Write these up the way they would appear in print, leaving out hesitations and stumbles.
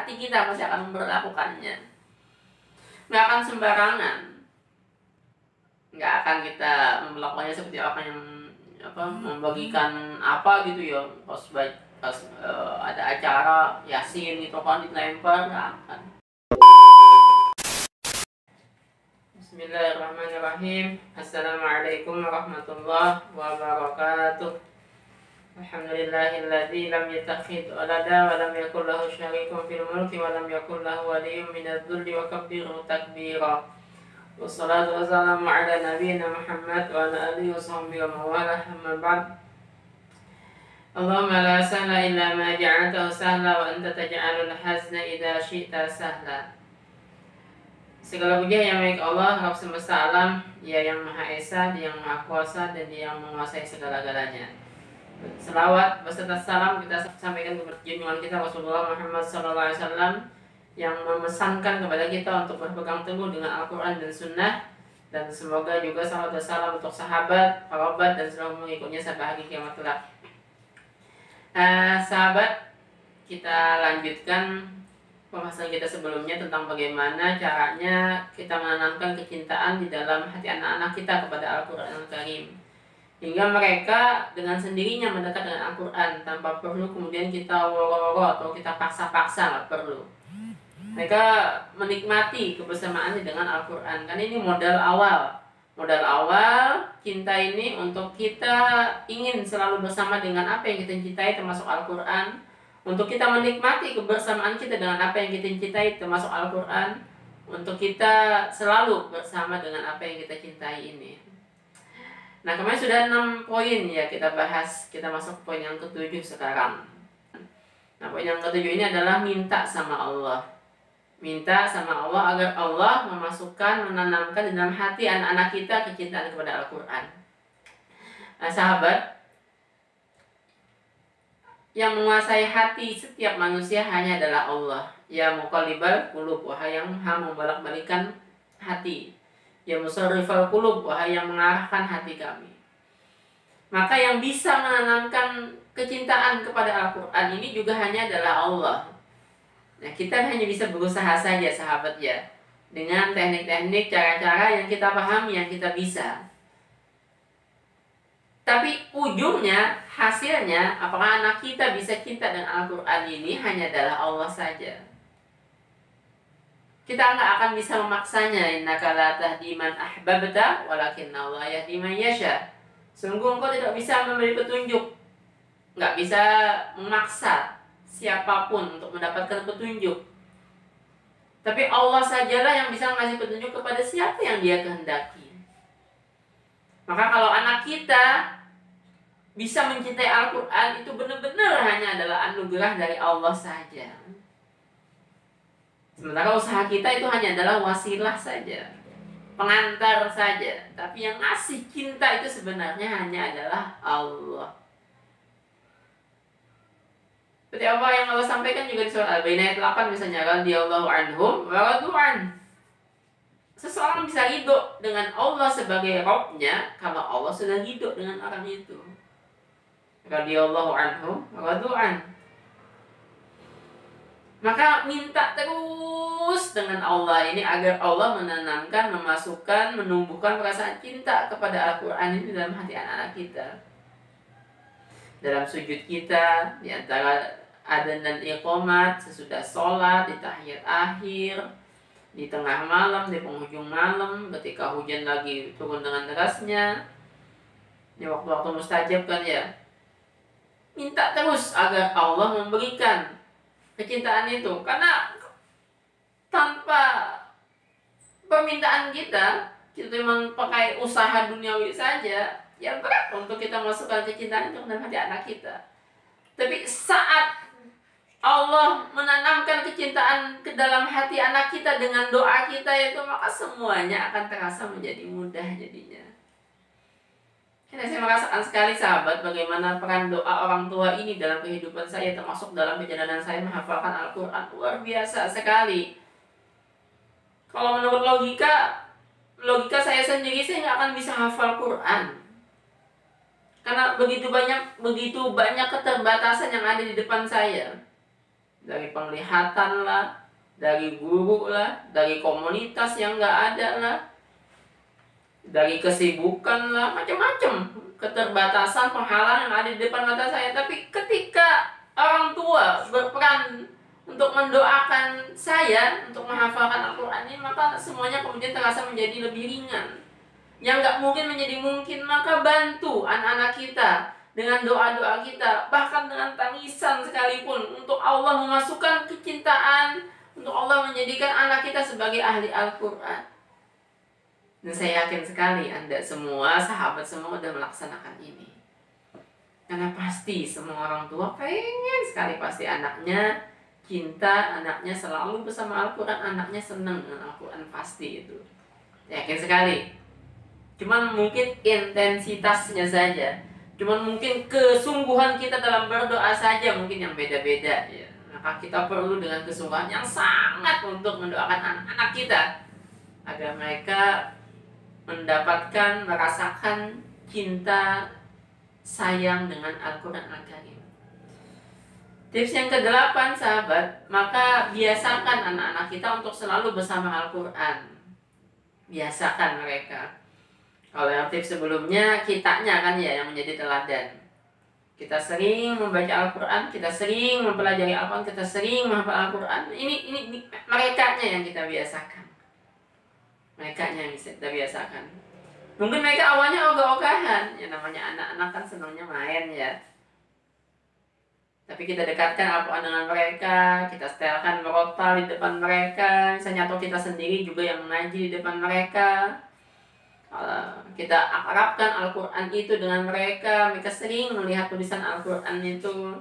hati kita pasti akan memperlakukannya. Nggak akan sembarangan, nggak akan kita melakukannya seperti apa yang membagikan apa gitu ya, pas ada acara yasin gitu kan dilempar, nggak akan. Bismillahirrahmanirrahim. Assalamualaikum warahmatullahi wabarakatuh. Alhamdulillahilladzi lam yattakhidh walada wa lam yakul lahu syarikun fil mulki wa lam yakul lahu waliyyun minadh-dhulli wa kabbirhu takbira. Wassalatu wassalamu ala nabiyyina Muhammad wa ala alihi wa sahbihi wa mawalah, amma ba'd. Allahumma la sahla illa ma ja'altahu sahla wa anta taj'alul hazna idza syi'ta sahla. Segala puji yang milik Allah, Rabb semesta alam, Dia yang Maha Esa, Dia yang Maha Kuasa, dan Dia yang menguasai segala-galanya. Selawat beserta salam kita sampaikan kepada junjungan kita Rasulullah Muhammad SAW yang memesankan kepada kita untuk berpegang teguh dengan Al-Quran dan Sunnah, dan semoga juga salam dan salam untuk sahabat, kerabat, dan seluruh mengikutnya sampai hari kiamat kelak. Sahabat, kita lanjutkan pembahasan kita sebelumnya tentang bagaimana caranya kita menanamkan kecintaan di dalam hati anak-anak kita kepada Al-Quran Al-Karim, hingga mereka dengan sendirinya mendekat dengan Al-Quran tanpa perlu kemudian kita woro-woro atau kita paksa-paksa, nggak perlu. Mereka menikmati kebersamaannya dengan Al-Quran. Kan ini modal awal cinta ini untuk kita ingin selalu bersama dengan apa yang kita cintai termasuk Al-Quran, untuk kita menikmati kebersamaan kita dengan apa yang kita cintai termasuk Al-Quran, untuk kita selalu bersama dengan apa yang kita cintai ini. Nah, kemarin sudah 6 poin ya kita bahas. Kita masuk poin yang ke-7 sekarang. Nah, poin yang ke-7 ini adalah minta sama Allah. Minta sama Allah agar Allah menanamkan di dalam hati anak-anak kita kecintaan kepada Al-Quran. Nah, sahabat, yang menguasai hati setiap manusia hanya adalah Allah. Ya muqallibal qulub, wahai yang maha membolak-balikan hati. Ya musarrifal qulub, wahai yang mengarahkan hati kami. Maka yang bisa menanamkan kecintaan kepada Al-Quran ini juga hanya adalah Allah. Nah, kita hanya bisa berusaha saja sahabat ya, dengan teknik-teknik, cara-cara yang kita pahami, yang kita bisa. Tapi ujungnya, hasilnya, apakah anak kita bisa cinta dengan Al-Quran ini hanya adalah Allah saja. Kita nggak akan bisa memaksanya. Innaka la tahdi man ahbabta walakinna Allah yahdi man yasha. Sungguh engkau tidak bisa memberi petunjuk, nggak bisa memaksa siapapun untuk mendapatkan petunjuk. Tapi Allah sajalah yang bisa mengasih petunjuk kepada siapa yang Dia kehendaki. Maka kalau anak kita bisa mencintai Al-Quran, itu benar-benar hanya adalah anugerah dari Allah saja. Sementara usaha kita itu hanya adalah wasilah saja, pengantar saja. Tapi yang ngasih cinta itu sebenarnya hanya adalah Allah. Seperti apa yang Allah sampaikan juga di surah Al-Baqarah ayat 8 misalnya, radhiyallahu anhum wa radu an. Seseorang bisa ridho dengan Allah sebagai Rabb-nya kalau Allah sudah ridho dengan orang itu. Radhiyallahu anhum wa radu an. Maka minta terus dengan Allah ini agar Allah menanamkan, memasukkan, menumbuhkan perasaan cinta kepada Al-Quran ini dalam hati anak-anak kita. Dalam sujud kita, di antara adzan dan iqamat, sesudah sholat, di tahiyat akhir, di tengah malam, di penghujung malam, ketika hujan lagi turun dengan derasnya, di waktu-waktu mustajab kan ya. Minta terus agar Allah memberikan kecintaan itu, karena tanpa permintaan kita cuma pakai usaha duniawi saja, yang berat untuk kita masukkan kecintaan itu dalam hati anak kita. Tapi saat Allah menanamkan kecintaan ke dalam hati anak kita dengan doa kita itu, maka semuanya akan terasa menjadi mudah jadinya. Karena saya merasakan sekali sahabat bagaimana peran doa orang tua ini dalam kehidupan saya, termasuk dalam perjalanan saya menghafalkan Al-Quran. Luar biasa sekali. Kalau menurut logika saya sendiri, saya nggak akan bisa hafal Quran. Karena begitu banyak keterbatasan yang ada di depan saya. dari penglihatan lah, dari guru lah, dari komunitas yang nggak ada lah, dari kesibukan lah, macam-macam keterbatasan penghalang yang ada di depan mata saya. Tapi ketika orang tua berperan untuk mendoakan saya untuk menghafalkan Al-Quran ini, maka semuanya kemudian terasa menjadi lebih ringan. Yang nggak mungkin menjadi mungkin, maka bantu anak-anak kita dengan doa-doa kita, bahkan dengan tangisan sekalipun, untuk Allah memasukkan kecintaan, untuk Allah menjadikan anak kita sebagai ahli Al-Quran. Dan saya yakin sekali Anda semua, sahabat semua, sudah melaksanakan ini. Karena pasti semua orang tua pengen sekali pasti anaknya cinta, anaknya selalu bersama Al-Quran, anaknya senang dengan Al-Quran, pasti itu. Yakin sekali. Cuman mungkin intensitasnya saja, cuman mungkin kesungguhan kita dalam berdoa saja mungkin yang beda-beda ya. Maka kita perlu dengan kesungguhan yang sangat untuk mendoakan anak-anak kita agar mereka mendapatkan, merasakan cinta, sayang dengan Al-Quran Al-Karim. Tips yang ke-8, sahabat, maka biasakan anak-anak kita untuk selalu bersama Al-Quran. Biasakan mereka. Kalau yang tips sebelumnya, kitanya kan ya yang menjadi teladan. Kita sering membaca Al-Quran, kita sering mempelajari Al-Quran, kita sering menghafal Al-Quran. Ini merekanya yang kita biasakan. Merekanya yang kita biasakan. Mungkin mereka awalnya ogah-ogahan. Ya namanya anak-anak kan senangnya main ya. Tapi kita dekatkan Al-Quran dengan mereka, kita setelkan merotal di depan mereka, misalnya, atau kita sendiri juga yang mengaji di depan mereka. Kita akrabkan Al-Quran itu dengan mereka, mereka sering melihat tulisan Al-Quran itu,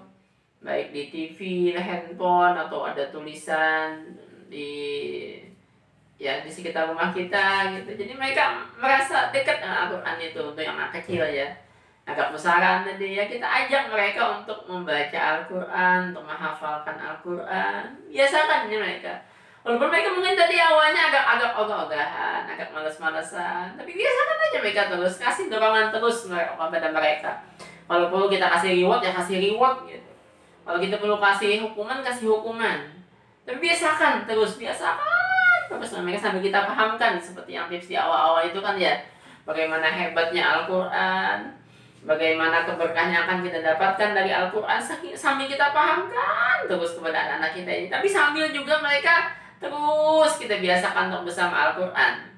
baik di TV, di handphone, atau ada tulisan di sekitar rumah kita gitu. Jadi mereka merasa dekat dengan Al-Quran itu. Untuk yang anak kecil ya, agak besaran tadi ya, kita ajak mereka untuk membaca Al-Quran, untuk menghafalkan Al-Quran. Biasakan ini mereka. Walaupun mereka mungkin tadi awalnya agak ogah-ogahan, agak males-malesan, tapi biasakan aja mereka terus, kasih dorongan terus kepada mereka. Kalau perlu kita kasih reward, ya kasih reward gitu. Kalau kita perlu kasih hukuman, kasih hukuman. Tapi biasakan terus, terus mereka sambil kita pahamkan, seperti yang tips di awal-awal itu kan ya, bagaimana hebatnya Al-Quran, bagaimana keberkahan yang akan kita dapatkan dari Al-Quran, sambil kita pahamkan terus kepada anak-anak kita ini. Tapi sambil juga mereka terus kita biasakan untuk bersama Al-Quran.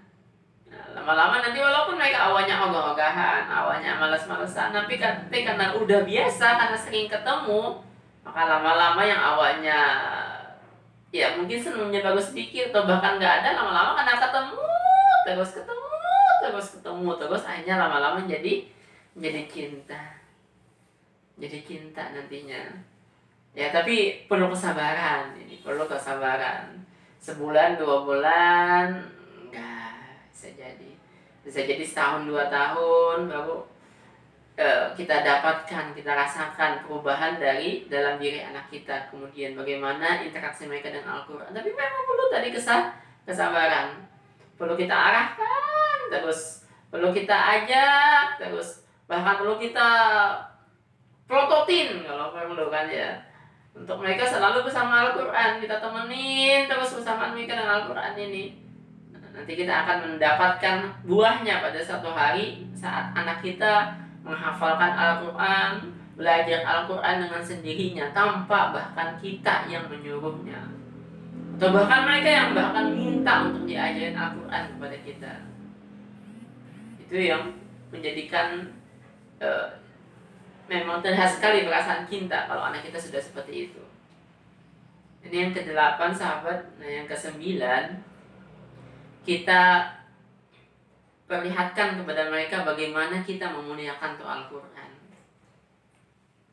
Nah, lama-lama nanti walaupun mereka awalnya ogah-ogahan, awalnya males-malesan, tapi karena udah biasa, karena sering ketemu, maka lama-lama yang awalnya ya mungkin senangnya baru sedikit atau bahkan nggak ada, lama-lama karena ketemu terus akhirnya lama-lama jadi cinta nantinya ya. Tapi perlu kesabaran, ini perlu kesabaran. Sebulan 2 bulan enggak, bisa jadi setahun 2 tahun baru kita dapatkan, kita rasakan perubahan dari dalam diri anak kita, kemudian bagaimana interaksi mereka dengan Al-Quran. Tapi memang perlu tadi kesabaran, perlu kita arahkan terus, perlu kita ajak terus, bahkan perlu kita prototin kalau perlu kan ya, untuk mereka selalu bersama Al-Quran. Kita temenin terus bersama mereka dengan Al-Quran ini. Nanti kita akan mendapatkan buahnya pada suatu hari saat anak kita menghafalkan Al-Quran, belajar Al-Quran dengan sendirinya tanpa bahkan kita yang menyuruhnya, atau bahkan mereka yang bahkan minta untuk diajarin Al-Quran kepada kita. Itu yang menjadikan memang terlihat sekali perasaan cinta kalau anak kita sudah seperti itu. Ini yang ke-8, sahabat. Nah, yang ke-9, kita perlihatkan kepada mereka bagaimana kita memuliakan tuh Al-Quran,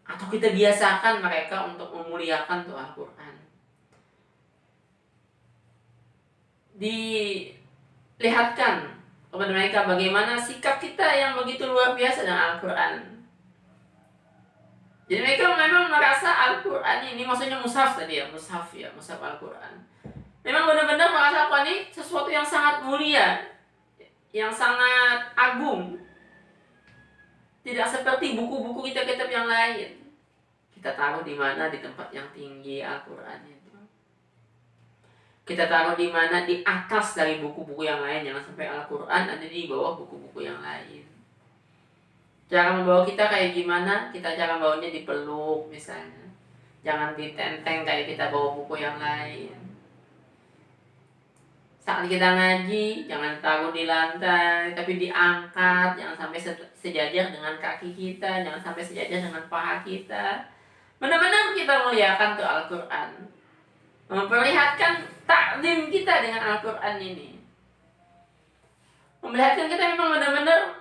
atau kita biasakan mereka untuk memuliakan tuh Al-Quran. Dilihatkan kepada mereka bagaimana sikap kita yang begitu luar biasa dengan Al-Quran. Jadi mereka memang merasa Al-Quran ini, maksudnya mushaf tadi ya, mushaf Al-Quran, memang benar-benar merasa Al-Quran ini sesuatu yang sangat mulia, yang sangat agung. Tidak seperti buku-buku kitab-kitab yang lain. Kita Kita taruh di mana? Di tempat yang tinggi Al-Quran itu. Kita taruh di mana? Di atas dari buku-buku yang lain. Jangan sampai Al-Quran ada di bawah buku-buku yang lain. Cara membawa kita kayak gimana? Kita cara bawanya dipeluk misalnya. Jangan ditenteng kayak kita bawa buku yang lain. Saat kita ngaji, jangan taruh di lantai, tapi diangkat, jangan sampai sejajar dengan kaki kita, jangan sampai sejajar dengan paha kita. Benar-benar kita muliakan tuh Al-Quran. Memperlihatkan taklim kita dengan Al-Quran ini. Memperlihatkan kita memang benar-benar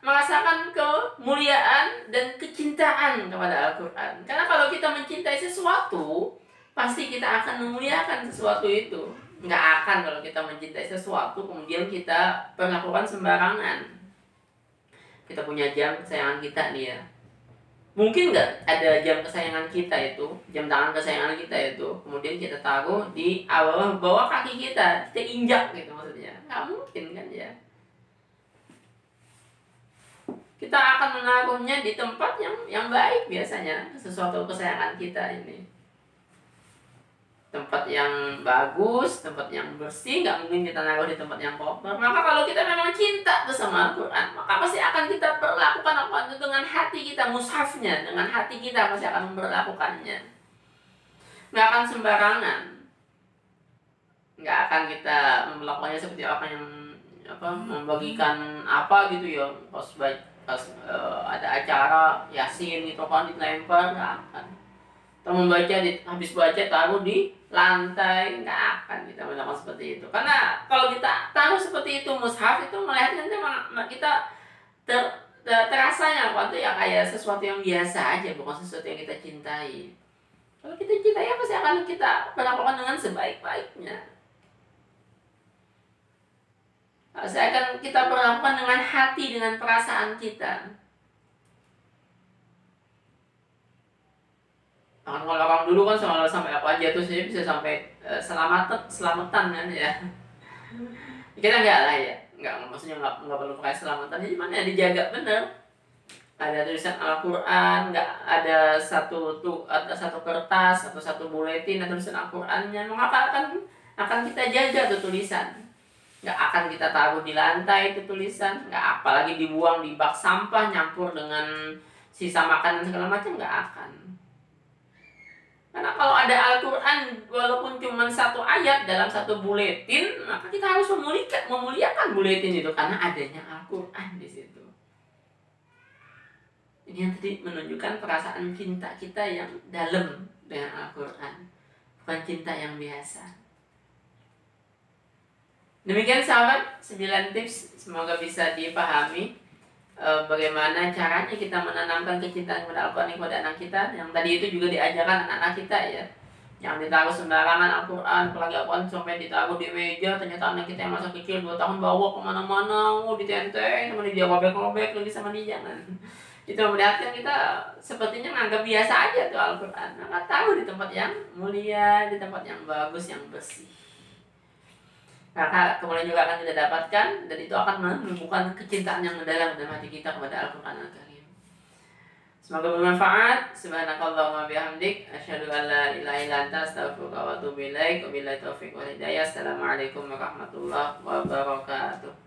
merasakan kemuliaan dan kecintaan kepada Al-Quran. Karena kalau kita mencintai sesuatu, pasti kita akan memuliakan sesuatu itu. Nggak akan kalau kita mencintai sesuatu kemudian kita perlakukan sembarangan. Kita punya jam kesayangan kita nih ya. Mungkin nggak ada jam kesayangan kita itu, jam tangan kesayangan kita itu, kemudian kita taruh di bawah kaki kita injak gitu maksudnya. Nggak mungkin kan ya. Kita akan menaruhnya di tempat yang baik biasanya, sesuatu kesayangan kita ini. Tempat yang bagus, tempat yang bersih, nggak mungkin kita naruh di tempat yang kotor. Maka kalau kita memang cinta bersama Al-Quran, maka pasti akan kita perlakukan Al-Quran itu dengan hati kita, mushafnya, dengan hati kita pasti akan memperlakukannya. Nggak akan sembarangan. Nggak akan kita melakukannya seperti orang yang membagikan apa gitu ya, pas ada acara Yasin gitu kan dilempar, nggak akan. Atau membaca habis baca taruh di lantai, nggak akan kita melakukan seperti itu. Karena kalau kita taruh seperti itu mushaf itu melihatkan kita terasanya waktu ya kayak sesuatu yang biasa aja, bukan sesuatu yang kita cintai. Kalau kita cintai pasti akan kita perlakukan dengan sebaik-baiknya. Saya akan kita perlakukan dengan hati, dengan perasaan kita. Kalau orang dulu kan sampai apa aja tuh saya bisa sampai selamatan kan ya. Kita enggak lah ya, maksudnya nggak perlu pakai selamatan, jadi mana dijaga bener. Ada tulisan Al-Quran, nggak ada satu kertas atau satu buletin ada tulisan Al-Qurannya, maka akan kita jaga tuh tulisan. Nggak akan kita taruh di lantai itu tulisan, nggak apalagi dibuang di bak sampah nyampur dengan sisa makanan segala macam, nggak akan. Karena kalau ada Al-Quran walaupun cuma satu ayat dalam satu buletin, maka kita harus memuliakan buletin itu karena adanya Al-Quran di situ. Ini yang tadi menunjukkan perasaan cinta kita yang dalam dengan Al-Quran, bukan cinta yang biasa. Demikian sahabat, 9 tips semoga bisa dipahami. Bagaimana caranya kita menanamkan kecintaan kepada Al-Quran kepada anak kita. Yang tadi itu juga diajarkan anak-anak kita ya. Yang ditaruh sembarangan Al-Quran, apalagi Al-Quran sampai ditaruh di meja, ternyata anak kita yang masa kecil 2 tahun bawa kemana-mana, ditenteng, sama dia robek-robek lagi sama dia, jangan. Itu melihatkan kita sepertinya menganggap biasa aja tuh Al-Quran. Maka taruh di tempat yang mulia, di tempat yang bagus, yang bersih. Maka kemudian juga akan kita dapatkan, dan itu akan menumbuhkan kecintaan yang mendalam dalam hati kita kepada Al-Quran Al-Karim. Semoga bermanfaat. Subhanakallahumma bihamdik, asyhadu an la ilaha illa anta, astaghfiruka wa atubu ilaik. Wabillahi taufiq wal hidayah. Assalamualaikum warahmatullahi wabarakatuh.